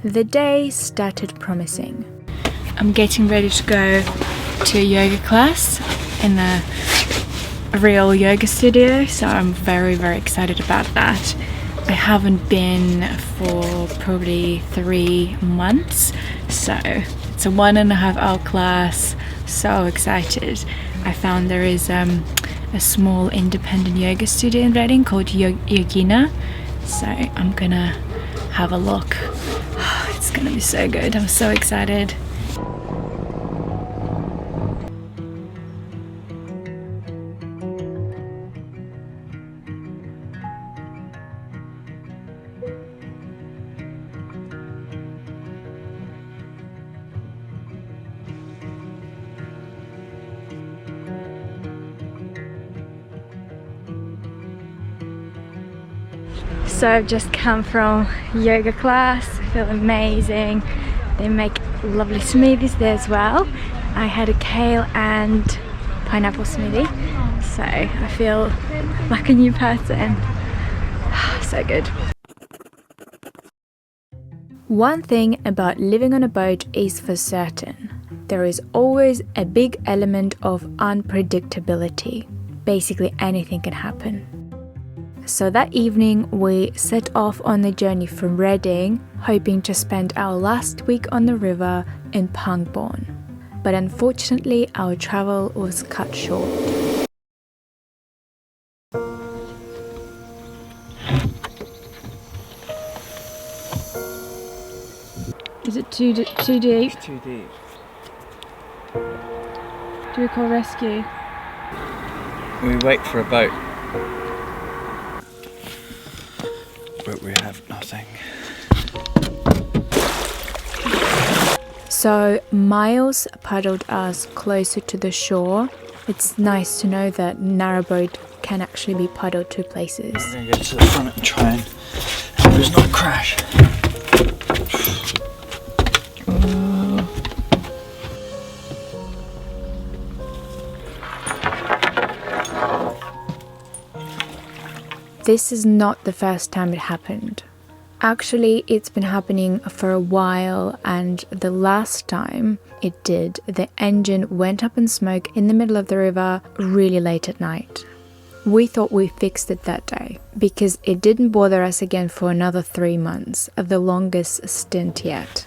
The day started promising. I'm getting ready to go to a yoga class in a real yoga studio, so I'm very excited about that. I haven't been for probably 3 months, so it's a 1.5 hour class. So excited. I found there is a small independent yoga studio in Reading called Yogina, so I'm gonna have a look. It's gonna be so good. I'm so excited. So I've just come from yoga class, I feel amazing. They make lovely smoothies there as well. I had a kale and pineapple smoothie, so I feel like a new person. So good. One thing about living on a boat is for certain. There is always a big element of unpredictability. Basically anything can happen. So that evening we set off on the journey from Reading, hoping to spend our last week on the river in Pangbourne. But unfortunately our travel was cut short. Is it too deep? It's too deep. Do we call rescue? We wait for a boat. But we have nothing. So Miles paddled us closer to the shore. It's nice to know that Narrowboat can actually be paddled to places. I'm going to go to the front and try and help us not crash. This is not the first time it happened. Actually, it's been happening for a while, and the last time it did, the engine went up in smoke in the middle of the river really late at night. We thought we fixed it that day, because it didn't bother us again for another 3 months, the longest stint yet.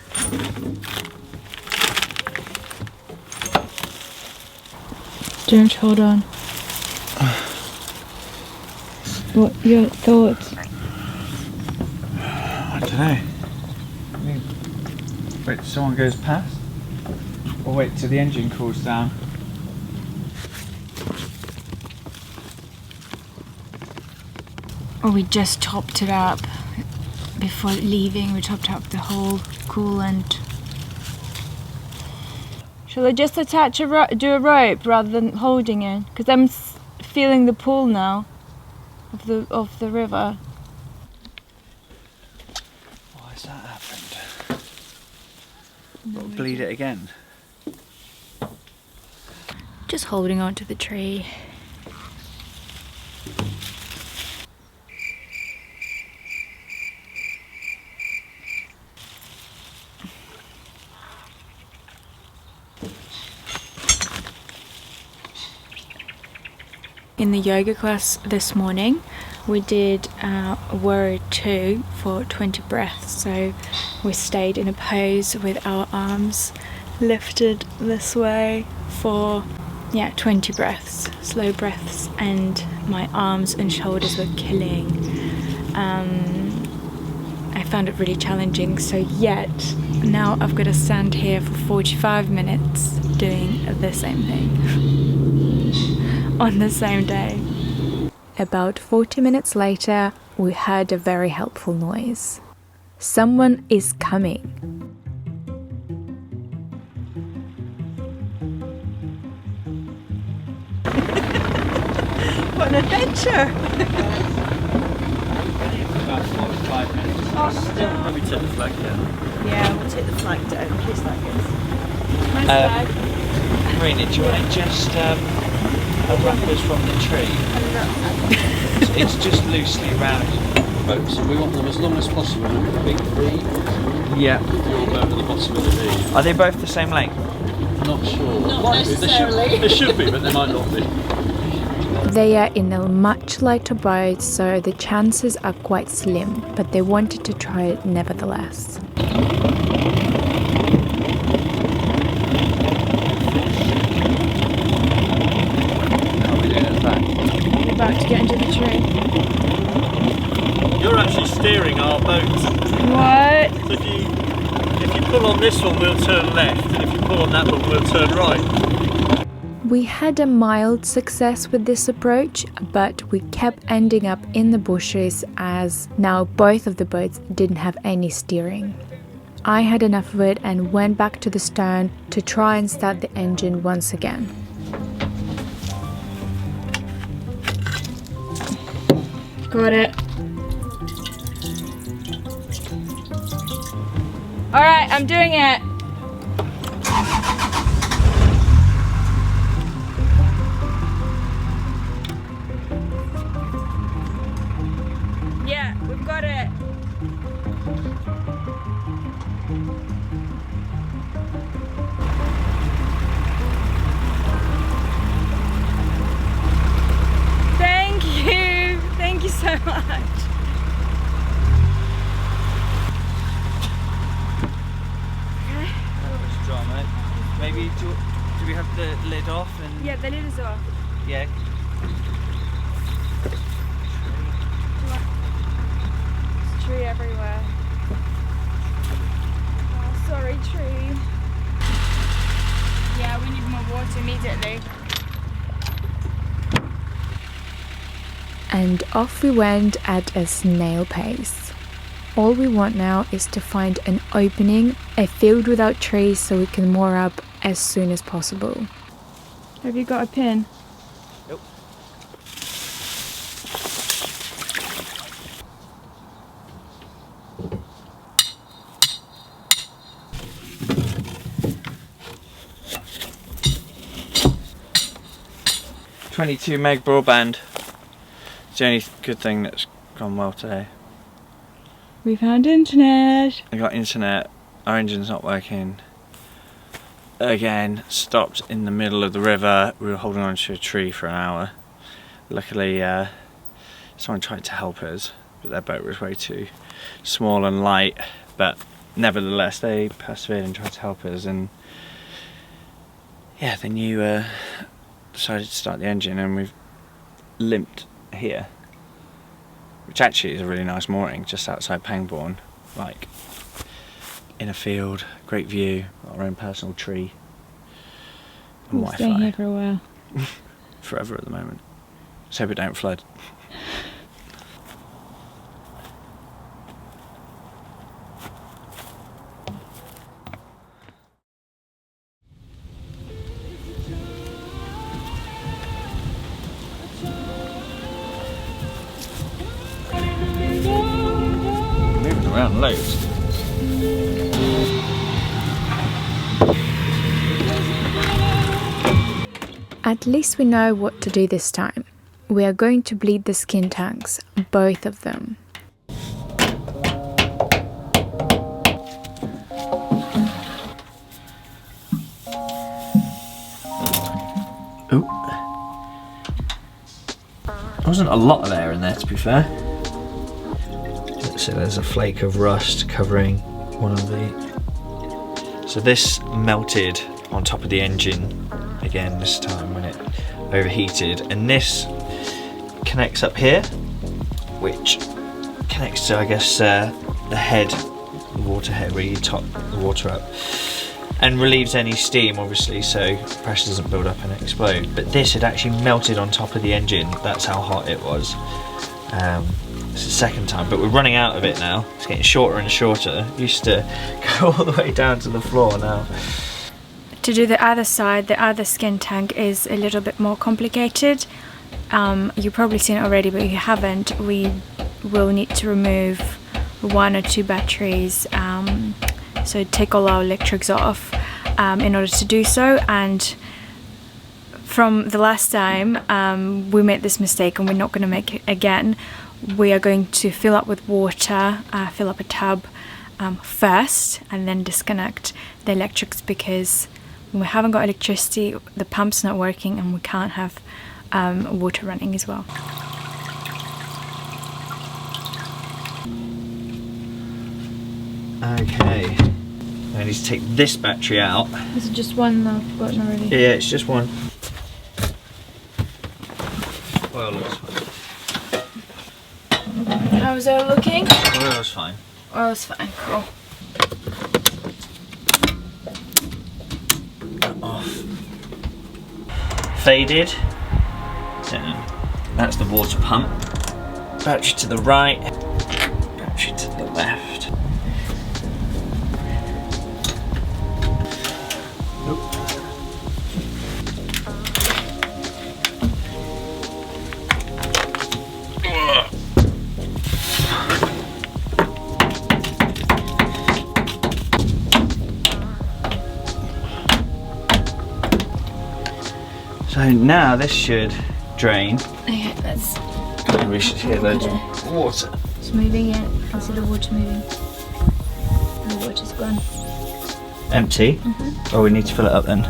Don't hold on. What are your thoughts? I don't know. Wait till someone goes past? Or wait till the engine cools down? Or we just topped it up before leaving. We topped up the whole coolant. Shall I just attach do a rope rather than holding it? Because I'm feeling the pull now of the river. Why has that happened? Will it bleed it again? Just holding on to the tree. In the yoga class this morning, we did warrior 2 for 20 breaths. So we stayed in a pose with our arms lifted this way for 20 breaths, slow breaths, and my arms and shoulders were killing. I found it really challenging, so yet now I've got to stand here for 45 minutes doing the same thing on the same day. About 40 minutes later, we heard a very helpful noise. Someone is coming. What an adventure! About 45 minutes. Oh, Let me take the flag down. yeah, we'll take the flag down in case that gets. My flag. Marina, do you want to just unwrap us from the tree? It's just loosely round. boats, and we want them as long as possible. The big V, Yeah. your boat at the bottom of the V. Are they both the same length? Not sure. Not Might be. necessarily. They should be, but they might not be. They are in a much lighter boat, so the chances are quite slim, but they wanted to try it nevertheless. How are we doing at that? We're about to get into the tree. You're actually steering our boat. What? So if you pull on this one, we'll turn left, and if you pull on that one, we'll turn right. We had a mild success with this approach, but we kept ending up in the bushes as now both of the boats didn't have any steering. I had enough of it and went back to the stern to try and start the engine once again. Got it. Alright, I'm doing it. Yeah, we've got it. Thank you so much. Drama. Maybe do we have the lid off and Yeah, the lid is off. yeah. There's tree everywhere. Oh, sorry, tree. Yeah, we need more water immediately. And off we went at a snail pace. All we want now is to find an opening, a field without trees, so we can moor up as soon as possible. Have you got a pin? Nope. .22 meg broadband. It's the only good thing that's gone well today. We found internet. I got internet, our engine's not working. Again, stopped in the middle of the river. We were holding on to a tree for an hour. Luckily, someone tried to help us, but their boat was way too small and light. But nevertheless, they persevered and tried to help us. And yeah, then you decided to start the engine, and we've limped here, which actually is a really nice mooring just outside Pangbourne, like in a field, great view, got our own personal tree and We're staying here for a while. forever at the moment. Let's hope it don't flood. Moving around loads. At least we know what to do this time. We are going to bleed the skin tanks, both of them. Ooh. There wasn't a lot of air in there, to be fair. So there's a flake of rust covering one of the... So this melted on top of the engine again this time when it overheated, and this connects up here, which connects to, I guess, the head, the water head, where you top the water up, and relieves any steam, obviously, so pressure doesn't build up and explode. But this had actually melted on top of the engine. That's how hot it was. It's the second time, but we're running out of it now. It's getting shorter and shorter. It used to go all the way down to the floor now. To do the other side, the other skin tank is a little bit more complicated. You've probably seen it already, but if you haven't, we will need to remove 1 or 2 batteries, so take all our electrics off in order to do so. And from the last time we made this mistake, and we're not going to make it again. we are going to fill up with water, fill up a tub first, and then disconnect the electrics, because when we haven't got electricity, the pump's not working and we can't have water running as well. Okay, I need to take this battery out. Is it just one now? I've gotten already. Yeah, it's just one. Oil looks fine. How's it looking? Oil's fine. Oil's fine, cool. Off. Faded. So that's the water pump. Battery to the right. Battery to the left. So now this should drain. Okay, let's. And we should hear loads of water. It's moving, yeah. I can see the water moving. And the water's gone. Empty? Oh, we need to fill it up then.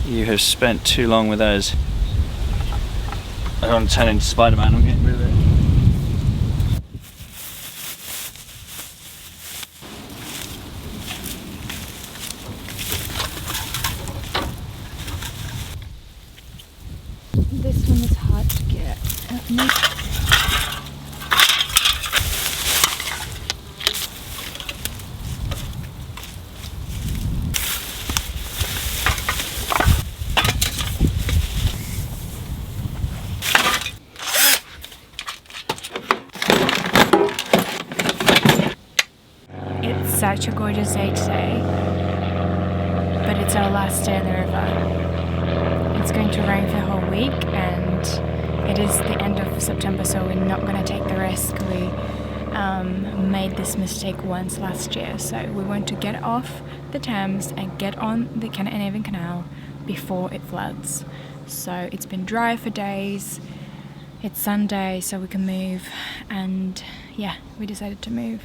You have spent too long with us. I don't want to turn into Spider-Man, I'm getting rid of it. This one is hard to get. It's such a gorgeous day today, but it's our last day on the river. It's going to rain for the whole week, and it is the end of September, so we're not going to take the risk. We made this mistake once last year, so we want to get off the Thames and get on the canal before it floods. So it's been dry for days. It's Sunday, so we can move, and yeah, we decided to move.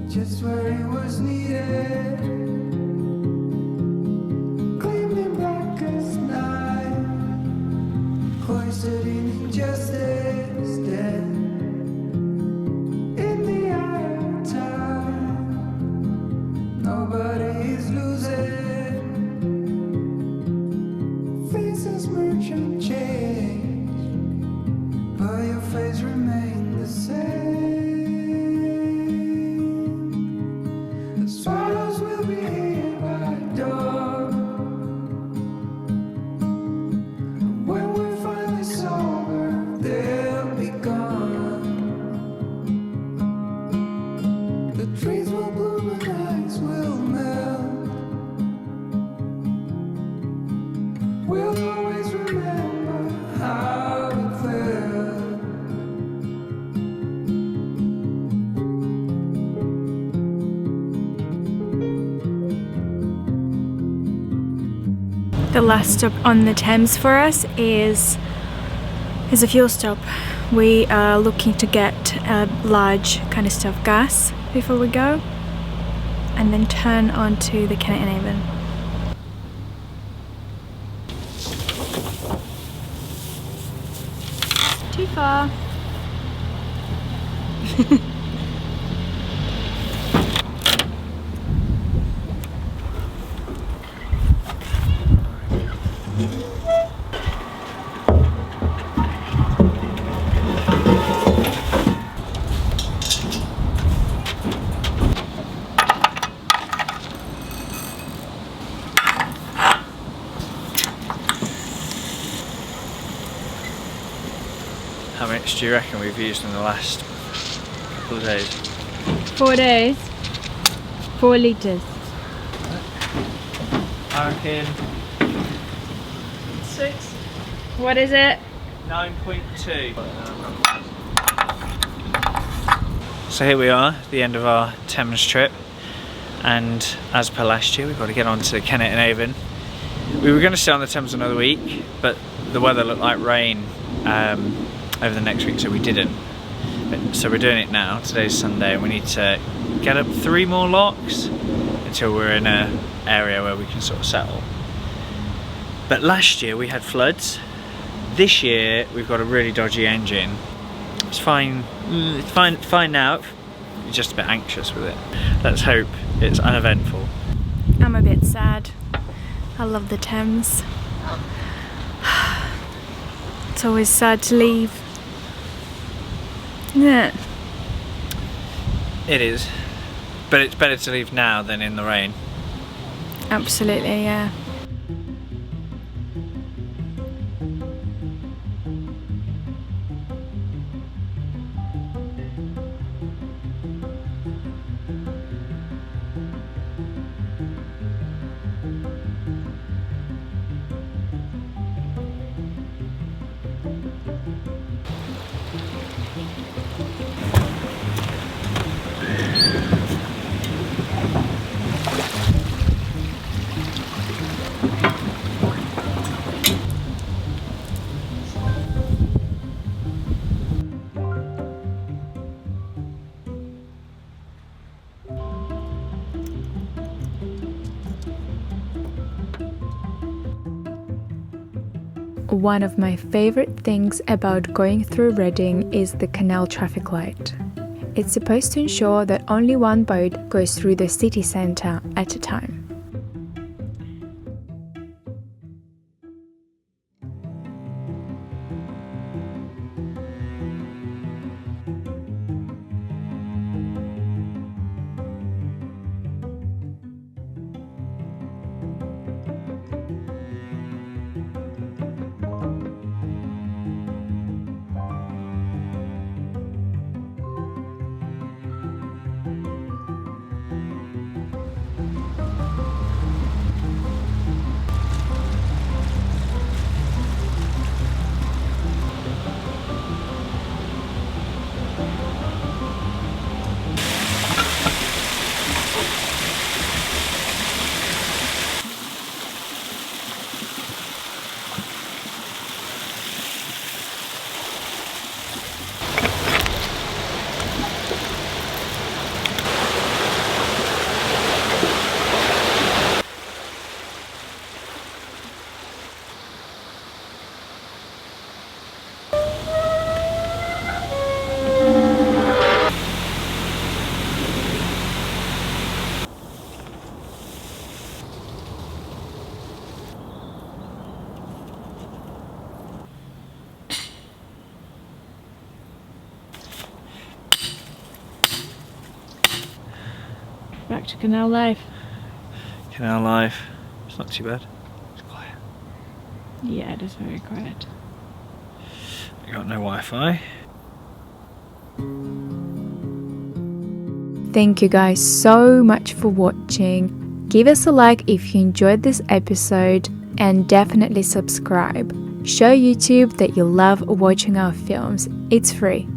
Just where it was needed, gleaming black as night, cloistered in injustice, dead in the eye of time. Nobody is losing, faces merchant change, but your face remains the same. Swallows will be here by dawn. When we're finally sober, they'll be gone. The trees will bloom and ice will melt. We'll always remember how it felt. The last stop on the Thames for us is a fuel stop. We are looking to get a large canister of gas before we go, and then turn onto the canal. Too far. much do you reckon we've used in the last couple of days? 4 days. 4 litres. I reckon 6. What is it? 9.2. So here we are, the end of our Thames trip, and as per last year we've got to get on to Kennet and Avon. We were going to stay on the Thames another week, but the weather looked like rain over the next week, so we didn't. So we're doing it now. Today's Sunday and we need to get up 3 more locks until we're in an area where we can sort of settle. But last year we had floods. This year we've got a really dodgy engine. It's fine. It's fine now. You're just a bit anxious with it. Let's hope it's uneventful. I'm a bit sad. I love the Thames. It's always sad to leave. Yeah. It is. But it's better to leave now than in the rain. Absolutely, yeah. One of my favourite things about going through Reading is the canal traffic light. It's supposed to ensure that only one boat goes through the city centre at a time. Back to canal life. Canal life. It's not too bad. It's quiet. Yeah, it is very quiet. We got no Wi-Fi. Thank you guys so much for watching. Give us a like if you enjoyed this episode and definitely subscribe. Show YouTube that you love watching our films. It's free.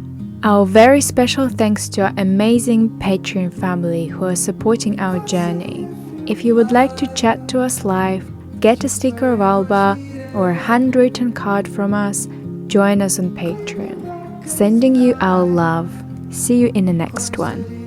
Our very special thanks to our amazing Patreon family who are supporting our journey. If you would like to chat to us live, get a sticker of Alba or a handwritten card from us, join us on Patreon. Sending you our love. See you in the next one.